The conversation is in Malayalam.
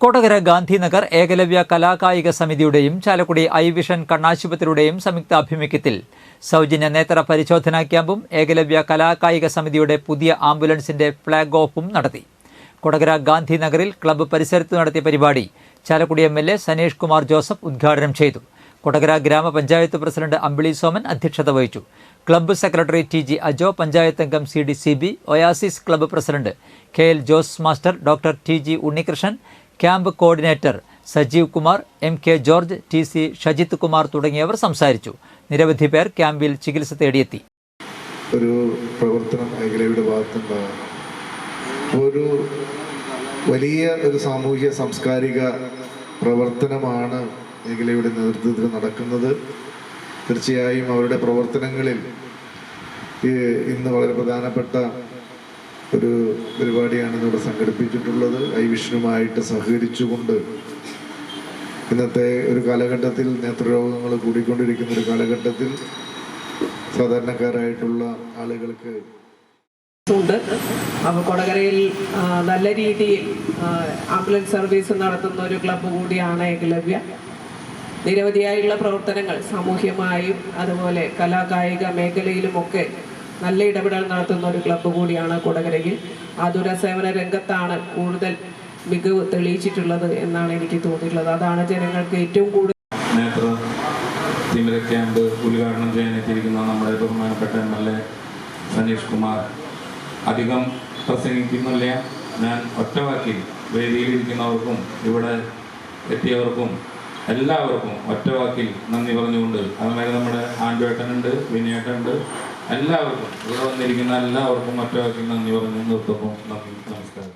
കൊടകര ഗാന്ധിനഗർ ഏകലവ്യ കലാകായിക സമിതിയുടെയും ചാലക്കുടി ഐ വിഷൻ കണ്ണാശുപത്രിയുടെയും സംയുക്താഭിമുഖ്യത്തിൽ സൗജന്യ നേത്ര പരിശോധനാ ക്യാമ്പും ഏകലവ്യ കലാകായിക സമിതിയുടെ പുതിയ ആംബുലൻസിന്റെ ഫ്ളാഗ് ഓഫും നടത്തി. കൊടകര ഗാന്ധിനഗറിൽ ക്ലബ്ബ് പരിസരത്ത് നടത്തിയ പരിപാടി ചാലക്കുടി MLA സനീഷ് കുമാർ ജോസഫ് ഉദ്ഘാടനം ചെയ്തു. കൊടകര ഗ്രാമപഞ്ചായത്ത് പ്രസിഡന്റ് അമ്പിളി സോമൻ അധ്യക്ഷത വഹിച്ചു. Club secretary TG Ajo, panchayat അംഗം CD CB, oasis club president KL Jose master, doctor TG Unnikrishnan, camp coordinator Sajeev Kumar, MK George, TC Shajith Kumar തുടങ്ങിയവർ സംസാരിച്ചു. നിരവധി പേർ ക്യാമ്പിൽ ചികിത്സ തേടിയെത്തി. ഒരു പ്രവർത്തനം മേഖലയുടെ ഭാഗത്തുണ്ടാകും. ഒരു വലിയ ഒരു സാമൂഹ്യ സാംസ്കാരിക പ്രവർത്തനമാണ് മേഖലയുടെ നേതൃത്വത്തിൽ നടക്കുന്നത്. തീർച്ചയായും അവരുടെ പ്രവർത്തനങ്ങളിൽ ഇന്ന് വളരെ പ്രധാനപ്പെട്ട ഒരു പരിപാടിയാണ് ഇവിടെ സംഘടിപ്പിച്ചിട്ടുള്ളത്. ഐ വിഷനുമായിട്ട് സഹകരിച്ചുകൊണ്ട് ഇന്നത്തെ ഒരു കാലഘട്ടത്തിൽ നേത്രരോഗങ്ങൾ കൂടിക്കൊണ്ടിരിക്കുന്ന ഒരു കാലഘട്ടത്തിൽ സാധാരണക്കാരായിട്ടുള്ള ആളുകൾക്ക് അപ്പോൾ കൊടകരയിൽ നല്ല രീതിയിൽ ആംബുലൻസ് സർവീസ് നടത്തുന്ന ഒരു ക്ലബ്ബ് കൂടിയാണ് ഏകലവ്യ. നിരവധിയായുള്ള പ്രവർത്തനങ്ങൾ സാമൂഹ്യമായും അതുപോലെ കലാകായിക മേഖലയിലുമൊക്കെ നല്ല ഇടപെടൽ നടത്തുന്ന ഒരു ക്ലബ്ബ് കൂടിയാണ് കൊടകരയിൽ. ആതുര സേവന രംഗത്താണ് കൂടുതൽ മികവ് തെളിയിച്ചിട്ടുള്ളത് എന്നാണ് എനിക്ക് തോന്നിയിട്ടുള്ളത്. അതാണ് ജനങ്ങൾക്ക് ഏറ്റവും കൂടുതൽ. നേത്ര തിമിര ക്യാമ്പ് ഉദ്ഘാടനം ചെയ്യാനെത്തിയിരിക്കുന്ന നമ്മുടെ ബഹുമാനപ്പെട്ട MLA സനീഷ് കുമാർ. അധികം പ്രസംഗിക്കുന്നില്ല. ഞാൻ ഒറ്റവാക്കിൽ വേദിയിലിരിക്കുന്നവർക്കും ഇവിടെ എത്തിയവർക്കും എല്ലാവർക്കും ഒറ്റവാക്കിൽ നന്ദി പറഞ്ഞുകൊണ്ട്, അതുമാതിരി നമ്മുടെ ആൻഡ്രോട്ടനുണ്ട്, വിനയേട്ടനുണ്ട്, എല്ലാവർക്കും ഇവിടെ വന്നിരിക്കുന്ന എല്ലാവർക്കും ഒറ്റവാക്കിൽ നന്ദി പറഞ്ഞു നിർത്തുന്നു. നന്ദി, നമസ്കാരം.